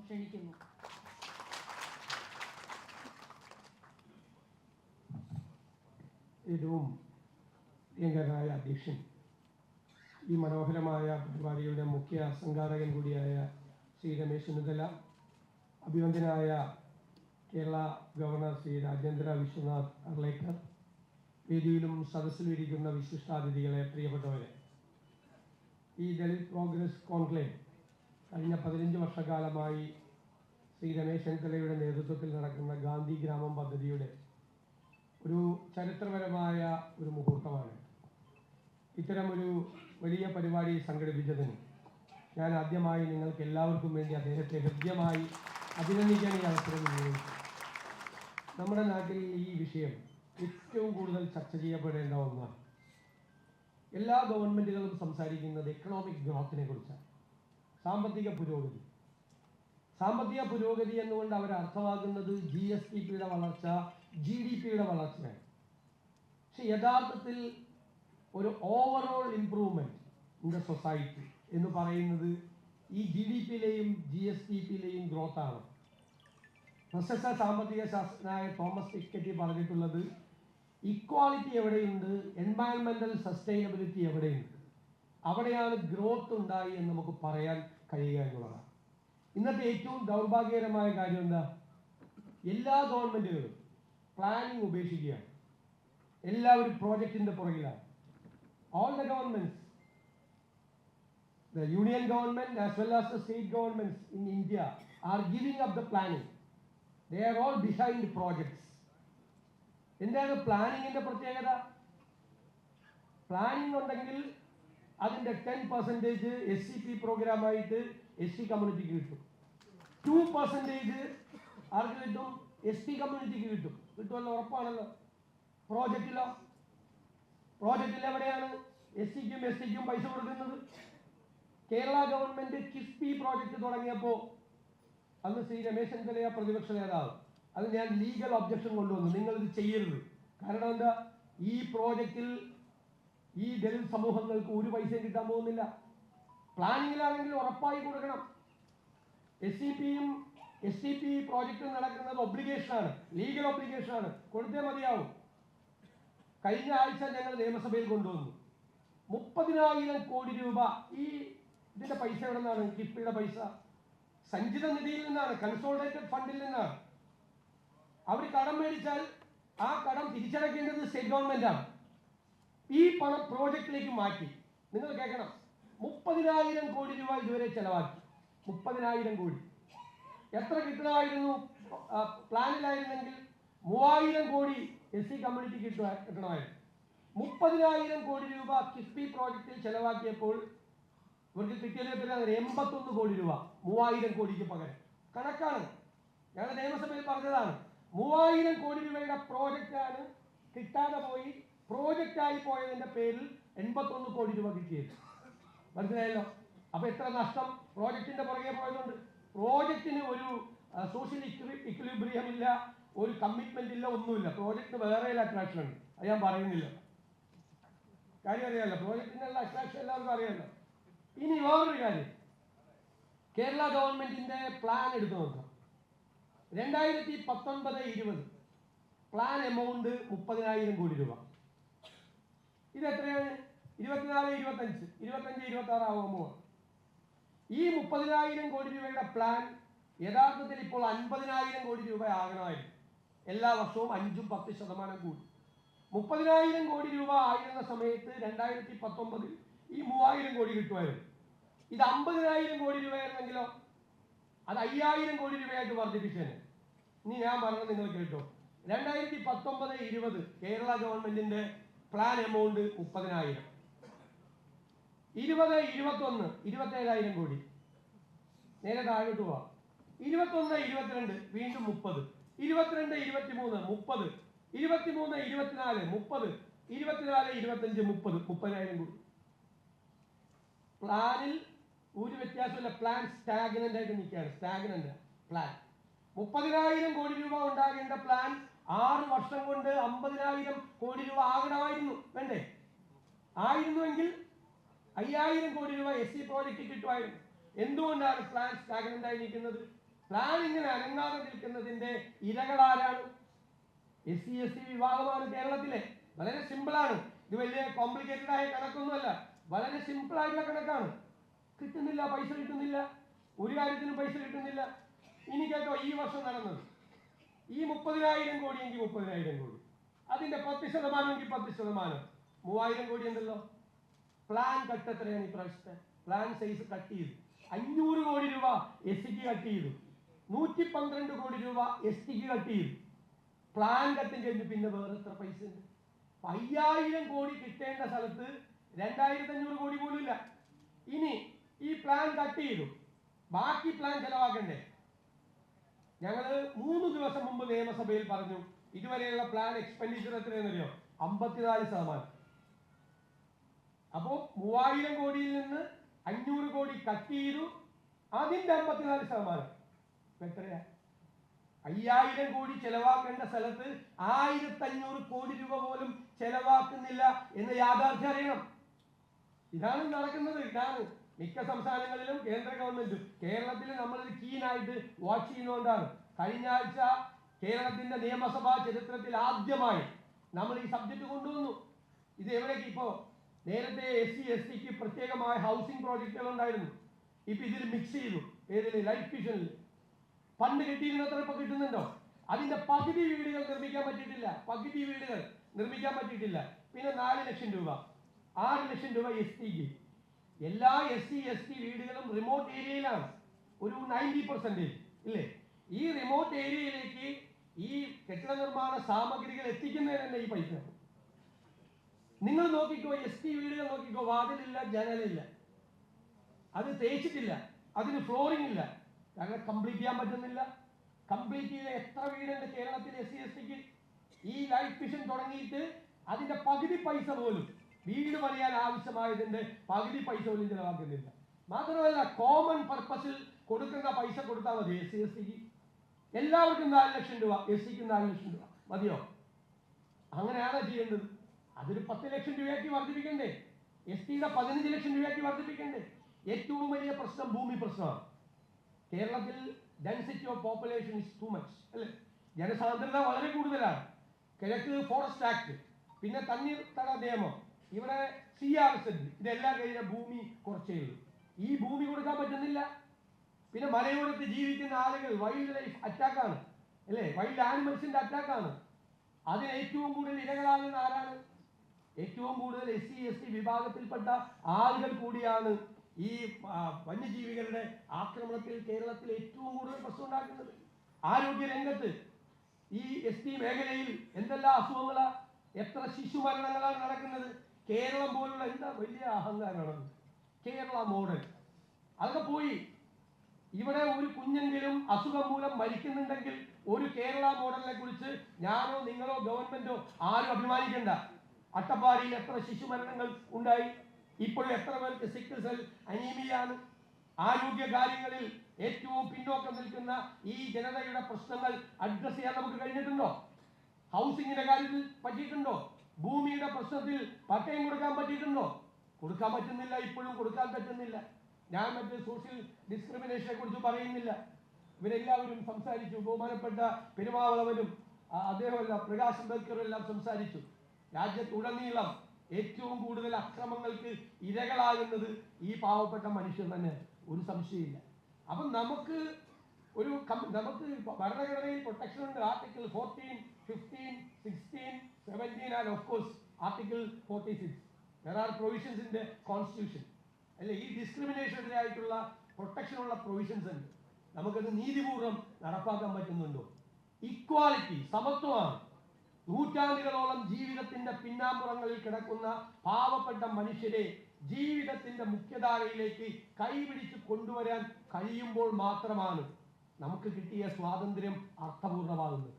ക്ഷണിക്കുന്നു. ഏറ്റവും പ്രിയങ്കരനായ അധ്യക്ഷൻ, ഈ മനോഹരമായ പരിപാടിയുടെ മുഖ്യ സംഘാടകൻ കൂടിയായ ശ്രീ രമേശ് ചെന്നിത്തല, അഭിവന്ദനായ കേരള ഗവർണർ ശ്രീ രാജേന്ദ്ര വിശ്വനാഥ് അർലേക്കർ, വേദിയിലും സദസ്സിലും ഇരിക്കുന്ന വിശിഷ്ടാതിഥികളെ, പ്രിയപ്പെട്ടവരെ, ഈ ദളിത് പ്രോഗ്രസ് കോൺക്ലേവ് കഴിഞ്ഞ 15 വർഷക്കാലമായി ശ്രീ രമേശ് ചെന്നിത്തലയുടെ നേതൃത്വത്തിൽ നടക്കുന്ന ഗാന്ധി ഗ്രാമം പദ്ധതിയുടെ ഒരു ചരിത്രപരമായ ഒരു മുഹൂർത്തമാണ്. ഇത്തരമൊരു വലിയ പരിപാടി സംഘടിപ്പിച്ചതിന് ഞാൻ ആദ്യമായി നിങ്ങൾക്ക് എല്ലാവർക്കും വേണ്ടി അദ്ദേഹത്തെ ഹൃദ്യമായി അഭിനന്ദിക്കാൻ ഈ അവസരം വിനിയോഗിച്ചു. നമ്മുടെ നാട്ടിൽ ഈ വിഷയം ഏറ്റവും കൂടുതൽ ചർച്ച ചെയ്യപ്പെടേണ്ട ഒന്നാണ്. എല്ലാ ഗവൺമെൻറ്റുകളും സംസാരിക്കുന്നത് എക്കണോമിക് ഗ്രോത്തിനെ കുറിച്ചാണ്, സാമ്പത്തിക പുരോഗതി. സാമ്പത്തിക പുരോഗതി എന്നുകൊണ്ട് അവർ അർത്ഥമാക്കുന്നത് GSDPയുടെ വളർച്ച, GDPയുടെ വളർച്ചയാണ്. പക്ഷെ യഥാർത്ഥത്തിൽ ഒരു overall improvement in the society എന്ന് പറയുന്നത് ഈ GDPയിലെയും GSDPയിലെയും ഗ്രോത്താണ്. പ്രശസ്ത സാമ്പത്തിക ശാസ്ത്രജ്ഞനായ തോമസ് പിക്കറ്റി പറഞ്ഞിട്ടുള്ളത്, ഇക്വാളിറ്റി എവിടെയുണ്ട്, എൻവയൺമെൻ്റൽ സസ്റ്റൈനബിലിറ്റി എവിടെയുണ്ട്, അവിടെയാണ് ഗ്രോത്ത് ഉണ്ടായി എന്ന് നമുക്ക് പറയാൻ കഴിയുക എന്നുള്ളതാണ്. ഇന്നത്തെ ഏറ്റവും ദൗർഭാഗ്യകരമായ കാര്യം എന്താ? എല്ലാ ഗവൺമെൻറ്റുകളും പ്ലാനിങ് ഉപേക്ഷിക്കുകയാണ്. എല്ലാവരും പ്രോജക്റ്റിൻ്റെ പുറകിലാണ്. All the governments, the union government as well as the state governments in India are giving up the planning. They are all behind projects. എന്താണ് പ്ലാനിങ്ങിൻ്റെ പ്രത്യേകത? പ്ലാനിങ് ഉണ്ടെങ്കിൽ അതിൻ്റെ 10% SCP പ്രോഗ്രാമായിട്ട് SC കമ്മ്യൂണിറ്റിക്ക് കിട്ടും, 2% ആർക്ക് കിട്ടും? ST കമ്മ്യൂണിറ്റിക്ക് കിട്ടും. കിട്ടുമല്ലോ, ഉറപ്പാണല്ലോ. പ്രോജക്റ്റിൽ എവിടെയാണ് SCക്കും STക്കും പൈസ കൊടുക്കുന്നത്? കേരള ഗവൺമെൻറ് കിഫ്ബി പ്രോജക്റ്റ് തുടങ്ങിയപ്പോൾ അന്ന് ശ്രീ രമേശ് ചെന്നിത്തല പ്രതിപക്ഷ നേതാവ്, അത് ഞാൻ ലീഗൽ ഒബ്ജക്ഷൻ കൊണ്ടുവന്നു, നിങ്ങളിത് ചെയ്യരുത്. കാരണം എന്താ? ഈ പ്രോജക്റ്റിൽ ഈ ദളിത് സമൂഹങ്ങൾക്ക് ഒരു പൈസയും കിട്ടാൻ പോകുന്നില്ല. പ്ലാനിങ്ങിലാണെങ്കിൽ ഉറപ്പായി കൊടുക്കണം. SCPയും STP പ്രോജക്റ്റും നടക്കുന്നത് ഒബ്ലിഗേഷനാണ്, ലീഗൽ ഒബ്ലിഗേഷനാണ്, കൊടുത്തേ മതിയാവും. കഴിഞ്ഞ ആഴ്ച ഞങ്ങൾ നിയമസഭയിൽ കൊണ്ടുവന്നു 30,000 കോടി രൂപ. ഇതിന്റെ പൈസ എവിടെ നിന്നാണ്? കിഫ്ബിയുടെ പൈസ സഞ്ചിത നിധിയിൽ നിന്നാണ്, കൺസോളിഡേറ്റഡ് ഫണ്ടിൽ നിന്നാണ്. അവർ കടം മേടിച്ചാൽ ആ കടം തിരിച്ചടയ്ക്കേണ്ടത് സ്റ്റേറ്റ് ഗവൺമെന്റാണ്. ഈ പണം പ്രോജക്റ്റിലേക്ക് മാറ്റി. നിങ്ങൾ കേൾക്കണം, 30,000 കോടി രൂപ ഇതുവരെ ചെലവാക്കി. 30,000 കോടി. എത്ര കിട്ടണമായിരുന്നു? പ്ലാനിലായിരുന്നെങ്കിൽ 3,000 കോടി SC കമ്മ്യൂണിറ്റിക്ക് കിട്ടണമായിരുന്നു. 30,000 കോടി രൂപ കിഫ്ബി പ്രോജക്റ്റിൽ ചെലവാക്കിയപ്പോൾ ഇവർക്ക് കിട്ടിയത് 81 കോടി രൂപ, 3,000 കോടിക്ക് പകരം. കണക്കാണ്, ഞങ്ങൾ നിയമസഭയിൽ പറഞ്ഞതാണ്. 3,000 കോടി രൂപയുടെ പ്രോജക്റ്റാണ് കിട്ടാതെ പോയി. പ്രോജക്റ്റായി പോയതിൻ്റെ പേരിൽ 81 കോടി രൂപ കിട്ടിയത്. മനസ്സിലായല്ലോ? അപ്പോൾ എത്ര നഷ്ടം പ്രോജക്റ്റിൻ്റെ പുറകെ പോയതുകൊണ്ട്. പ്രോജക്റ്റിന് ഒരു സോഷ്യൽ ഇക്വിലിബ്രിയം ഇല്ല, ഒരു കമ്മിറ്റ്മെന്റ് ഇല്ല, ഒന്നുമില്ല. പ്രോജക്റ്റിന് വേറെ അട്രാക്ഷൻ ഉണ്ട്, അത് ഞാൻ പറയുന്നില്ല. കാര്യം അറിയാമല്ലോ, പ്രോജക്റ്റിനുള്ള അട്രാക്ഷൻ എല്ലാവർക്കും അറിയാമല്ലോ. ഇനി വേറൊരു കാര്യം, കേരള ഗവൺമെന്റിന്റെ പ്ലാൻ എടുത്തു നോക്കാം. 2019-20 പ്ലാൻ എമൗണ്ട് 30,000 കോടി രൂപ. ഇത് എത്രയാണ്? 24-25, 25-26 ആകുമ്പോൾ ഈ 30,000 കോടി രൂപയുടെ പ്ലാൻ യഥാർത്ഥത്തിൽ ഇപ്പോൾ 50,000 കോടി രൂപ ആകണമായിരുന്നു. എല്ലാ വർഷവും 5-10% കൂടി. 30,000 കോടി രൂപ ആയിരുന്ന സമയത്ത് 2019 ഈ 3,000 കോടി കിട്ടുമായിരുന്നു. ഇത് 50,000 കോടി രൂപയായിരുന്നെങ്കിലോ അത് 5,000 കോടി രൂപയായിട്ട് വർദ്ധിപ്പിച്ചേനെ. ഇനി ഞാൻ പറഞ്ഞത് നിങ്ങൾ കേട്ടോ. 2019-20 കേരള ഗവൺമെന്റിന്റെ പ്ലാൻ എമൗണ്ട് 30,000. 20-21 27,000 കോടി. നേരെ താഴോട്ട് പോവാം. 21-22 വീണ്ടും 30. 22-23 30. 23-24 30. 24-25 30,000 കോടി. പ്ലാനിൽ ഒരു വ്യത്യാസമില്ല. പ്ലാൻ സ്റ്റാഗ്നന്റ് ആയിട്ട് നിൽക്കുകയാണ്. Stagnant plan. 30,000 കോടി രൂപ ഉണ്ടാകേണ്ട പ്ലാൻ 6 വർഷം കൊണ്ട് 50,000 കോടി രൂപ ആകണമായിരുന്നു. വേണ്ടേ? ആയിരുന്നുവെങ്കിൽ 5,000 കോടി രൂപ SC പ്രോജക്റ്റ് കിട്ടുമായിരുന്നു. എന്തുകൊണ്ടാണ് പ്ലാൻ സ്റ്റാഗ്നന്റ് ആയി നിൽക്കുന്നത്? പ്ലാൻ ഇങ്ങനെ അനങ്ങാതെ നിൽക്കുന്നതിന്റെ ഇരകളാരാണ്? SC/ST വിഭാഗമാണ് കേരളത്തിലെ. വളരെ സിമ്പിളാണ്, ഇത് വലിയ കോംപ്ലിക്കേറ്റഡ് ആയ കണക്കൊന്നുമല്ല, വളരെ സിമ്പിൾ ആയിട്ടുള്ള കണക്കാണ്. കിട്ടുന്നില്ല, പൈസ കിട്ടുന്നില്ല, ഒരു കാര്യത്തിനും പൈസ കിട്ടുന്നില്ല. ഇനി കേട്ടോ, ഈ വർഷം നടന്നത് ഈ 30,000 കോടി എങ്കിൽ 30,000 കോടി, അതിന്റെ 10% എങ്കിൽ 10%, 3,000 കോടി ഉണ്ടല്ലോ. പ്ലാൻ കട്ട് എത്രയാണ് ഇപ്രാവശ്യത്തെ? പ്ലാൻ സൈസ് കട്ട് ചെയ്തു 500 കോടി രൂപ SC കട്ട് ചെയ്തു, 112 കോടി രൂപ ST കട്ട് ചെയ്തു. പ്ലാൻ കട്ടും കഴിഞ്ഞ് പിന്നെ വേറെ എത്ര പൈസ ഉണ്ട്? 5,000 കോടി കിട്ടേണ്ട സ്ഥലത്ത് 2,500 കോടി പോലും ഇല്ല. ഇനി ഈ പ്ലാൻ കട്ട് ചെയ്തു, ബാക്കി പ്ലാൻ ചെലവാക്കണ്ടേ? ഞങ്ങൾ 3 ദിവസം മുമ്പ് നിയമസഭയിൽ പറഞ്ഞു, ഇതുവരെയുള്ള പ്ലാൻ എക്സ്പെൻഡിച്ചർ എത്രയെന്നറിയോ? 54%. അപ്പോ 3,000 കോടിയിൽ നിന്ന് 500 കോടി കട്ട് ചെയ്തു, അതിന്റെ 54%. എത്രയാ? 5,000 കോടി ചെലവാക്കേണ്ട സ്ഥലത്ത് 1,500 കോടി രൂപ പോലും ചെലവാക്കുന്നില്ല എന്ന് യാഥാർത്ഥ്യം അറിയണം. ഇതാണ് നടക്കുന്നത്. ഇതാണ് മിക്ക സംസ്ഥാനങ്ങളിലും കേന്ദ്ര ഗവൺമെന്റും. കേരളത്തിൽ നമ്മളിത് കീനായിട്ട് വാച്ച് ചെയ്യുന്നതുകൊണ്ടാണ്. കഴിഞ്ഞ ആഴ്ച കേരളത്തിന്റെ നിയമസഭാ ചരിത്രത്തിൽ ആദ്യമായി നമ്മൾ ഈ സബ്ജക്ട് കൊണ്ടുവന്നു. ഇത് എവിടേക്ക്? ഇപ്പോ നേരത്തെ SC/STക്ക് പ്രത്യേകമായ ഹൗസിംഗ് പ്രോജക്റ്റുകൾ ഉണ്ടായിരുന്നു. ഇപ്പൊ ഇതിൽ മിക്സ് ചെയ്തു. ഏതിൽ? ലൈഫ് മിഷനിൽ. ഫണ്ട് കിട്ടിയിരുന്നത്ര ഇപ്പൊ കിട്ടുന്നുണ്ടോ? അതിന്റെ പകുതി വീടുകൾ നിർമ്മിക്കാൻ പറ്റിയിട്ടില്ല. പകുതി വീടുകൾ നിർമ്മിക്കാൻ പറ്റിയിട്ടില്ല. പിന്നെ 4 ലക്ഷം രൂപ, 6 ലക്ഷം രൂപ STക്ക്. എല്ലാ SC/ST വീടുകളും റിമോട്ട് ഏരിയയിലാണ്, ഒരു 90% ഇല്ലേ? ഈ റിമോട്ട് ഏരിയയിലേക്ക് ഈ കെട്ടിട നിർമ്മാണ സാമഗ്രികൾ എത്തിക്കുന്നതിന് തന്നെ ഈ പൈസ. നിങ്ങൾ നോക്കിക്കോ, ST വീടുകൾ നോക്കിക്കോ, വാതിലില്ല, ജനലില്ല, അത് തേച്ചിട്ടില്ല, അതിന് ഫ്ലോറിംഗ് ഇല്ല. കാരണം കംപ്ലീറ്റ് ചെയ്യാൻ പറ്റുന്നില്ല. കംപ്ലീറ്റ് ചെയ്ത എത്ര വീടുണ്ട് കേരളത്തിൽ SC/STക്ക്? ഈ ലൈഫ് മിഷൻ തുടങ്ങിയിട്ട് അതിന്റെ പകുതി പൈസ പോലും, വീട് പണിയാൻ ആവശ്യമായതിന്റെ പകുതി പൈസ പോലും ചെലവാക്കുന്നില്ല. മാത്രമല്ല, കോമൺ പർപ്പസിൽ കൊടുക്കുന്ന പൈസ കൊടുത്താൽ മതി. SC/STക്ക് എല്ലാവർക്കും 4 ലക്ഷം രൂപ, SCക്ക് 4 ലക്ഷം രൂപ മതിയോ? അങ്ങനെയാണോ ചെയ്യേണ്ടത്? അതൊരു 10 ലക്ഷം രൂപയാക്കി വർദ്ധിപ്പിക്കണ്ടേ? STയുടെ 15 ലക്ഷം രൂപയാക്കി വർദ്ധിപ്പിക്കണ്ടേ? ഏറ്റവും വലിയ പ്രശ്നം ഭൂമി പ്രശ്നമാണ്. കേരളത്തിൽ density of population is too much അല്ലേ? ജനസാന്ദ്രത വളരെ കൂടുതലാണ്. കിഴക്ക് ഫോറസ്റ്റ് ആക്ട്, പിന്നെ തണ്ണീർത്തട നിയമം, ഇവിടെ CRZ, ഇതെല്ലാം കഴിഞ്ഞ ഭൂമി കുറച്ചേ ഉള്ളൂ. ഈ ഭൂമി കൊടുക്കാൻ പറ്റുന്നില്ല. പിന്നെ മലയോരത്ത് ജീവിക്കുന്ന ആളുകൾ വൈൽഡ് ലൈഫ് അറ്റാക്കാണ് അല്ലേ? വൈൽഡ് ആനിമൽസിന്റെ അറ്റാക്കാണ്. അതിന് ഏറ്റവും കൂടുതൽ ഇരകളാകുന്ന ആരാണ്? ഏറ്റവും കൂടുതൽ SC/ST വിഭാഗത്തിൽപ്പെട്ട ആളുകൾ കൂടിയാണ് ഈ വന്യജീവികളുടെ ആക്രമണത്തിൽ കേരളത്തിൽ ഏറ്റവും കൂടുതൽ പ്രശ്നം ഉണ്ടാക്കുന്നത്. ആരോഗ്യ രംഗത്ത് ഈ ST മേഖലയിൽ എന്തെല്ലാം അസുഖങ്ങളാ, എത്ര ശിശുമരണങ്ങളാണ് നടക്കുന്നത്. കേരളം പോലുള്ള എന്താ വലിയ അഹങ്കാരമാണ് കേരള മോഡൽ. അതൊക്കെ പോയി. ഇവിടെ ഒരു കുഞ്ഞെങ്കിലും അസുഖം മൂലം മരിക്കുന്നുണ്ടെങ്കിൽ ഒരു കേരള മോഡലിനെ കുറിച്ച് ഞാനോ നിങ്ങളോ ഗവൺമെന്റോ ആരും അഭിമാനിക്കണ്ട. അട്ടപ്പാടിയിൽ എത്ര ശിശുമരണങ്ങൾ ഉണ്ടായി, ഇപ്പോഴും എത്ര പേർക്ക് സിക്കിൾ സെൽ അനീമിയാണ്. ആരോഗ്യ കാര്യങ്ങളിൽ ഏറ്റവും പിന്നോക്കം നിൽക്കുന്ന ഈ ജനതയുടെ പ്രശ്നങ്ങൾ അഡ്രസ് ചെയ്യാൻ നമുക്ക് കഴിഞ്ഞിട്ടുണ്ടോ? ഹൗസിംഗിന്റെ കാര്യത്തിൽ പറ്റിയിട്ടുണ്ടോ? ഭൂമിയുടെ പ്രശ്നത്തിൽ പട്ടയം കൊടുക്കാൻ പറ്റിയിട്ടുണ്ടോ? കൊടുക്കാൻ പറ്റുന്നില്ല, ഇപ്പോഴും കൊടുക്കാൻ പറ്റുന്നില്ല. ഞാൻ മറ്റേ സോഷ്യൽ ഡിസ്ക്രിമിനേഷനെ കുറിച്ച് പറയുന്നില്ല. ഇവരെല്ലാവരും സംസാരിച്ചു. ബഹുമാനപ്പെട്ട പെരുമാവളവനും അദ്ദേഹമല്ല പ്രകാശ് അംബേദ്കറും എല്ലാം സംസാരിച്ചു. രാജ്യത്തുടനീളം ഏറ്റവും കൂടുതൽ അക്രമങ്ങൾക്ക് ഇരകളാകുന്നത് ഈ പാവപ്പെട്ട മനുഷ്യർ തന്നെ, ഒരു സംശയമില്ല. അപ്പം നമുക്ക് ഭരണഘടനയിൽ പ്രൊട്ടക്ഷൻ ഉണ്ട്. Article 14, 15, 16, 17 and of course Article 46. There are provisions in the Constitution. അല്ലെ? ഈ ഡിസ്ക്രിമിനേഷനെതിരായിട്ടുള്ള പ്രൊട്ടക്ഷനുള്ള പ്രൊവിഷൻസ് ഉണ്ട്. നമുക്കത് നീതിപൂർവ്വം നടപ്പാക്കാൻ പറ്റുന്നുണ്ടോ? ഇക്വാലിറ്റി, സമത്വമാണ്. നൂറ്റാണ്ടുകളോളം ജീവിതത്തിന്റെ പിന്നാമ്പുറങ്ങളിൽ കിടക്കുന്ന പാവപ്പെട്ട മനുഷ്യരെ ജീവിതത്തിന്റെ മുഖ്യധാരയിലേക്ക് കൈപിടിച്ച് കൊണ്ടുവരാൻ കഴിയുമ്പോൾ മാത്രമാണ് നമുക്ക് കിട്ടിയ സ്വാതന്ത്ര്യം അർത്ഥപൂർണമാകുന്നത്.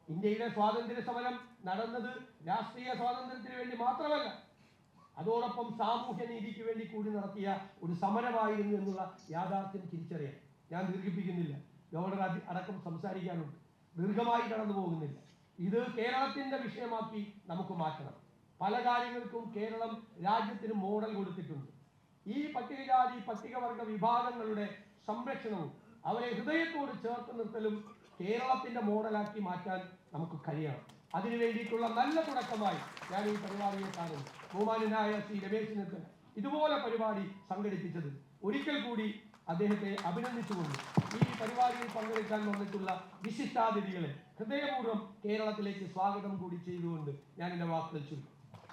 ഇന്ത്യയിലെ സ്വാതന്ത്ര്യ സമരം നടന്നത് രാഷ്ട്രീയ സ്വാതന്ത്ര്യത്തിന് വേണ്ടി മാത്രമല്ല, അതോടൊപ്പം സാമൂഹ്യ നീതിക്ക് വേണ്ടി കൂടി നടത്തിയ ഒരു സമരമായിരുന്നു എന്നുള്ള യാഥാർത്ഥ്യം തിരിച്ചറിയാൻ. ഞാൻ ദീർഘിപ്പിക്കുന്നില്ല, ഗവർണർ അടക്കം സംസാരിക്കാനുണ്ട്, ദീർഘമായി കടന്നു പോകുന്നില്ല. ഇത് കേരളത്തിന്റെ വിഷയമാക്കി നമുക്ക് മാറ്റണം. പല കാര്യങ്ങൾക്കും കേരളം രാജ്യത്തിന് മോഡൽ കൊടുത്തിട്ടുണ്ട്. ഈ പട്ടികജാതി പട്ടികവർഗ വിഭാഗങ്ങളുടെ സംരക്ഷണവും അവരെ ഹൃദയത്തോട് ചേർത്ത് നിർത്തലും കേരളത്തിന്റെ മോഡലാക്കി മാറ്റാൻ നമുക്ക് കഴിയണം. അതിനു വേണ്ടിയിട്ടുള്ള നല്ല തുടക്കമായി ഞാൻ ഈ പരിപാടിയെ കാണുന്നു. ബഹുമാന്യനായ ശ്രീ രമേശ് ചെന്നിത്തല ഇതുപോലെ പരിപാടി സംഘടിപ്പിച്ചത് ഒരിക്കൽ കൂടി അദ്ദേഹത്തെ അഭിനന്ദിച്ചുകൊണ്ട് ഈ പരിപാടിയിൽ പങ്കെടുക്കാൻ വന്നിട്ടുള്ള വിശിഷ്ടാതിഥികളെ ഹൃദയപൂർവ്വം കേരളത്തിലേക്ക് സ്വാഗതം കൂടി ചെയ്തുകൊണ്ട് ഞാൻ എൻ്റെ വാക്കുകൾ ചുരുക്കും.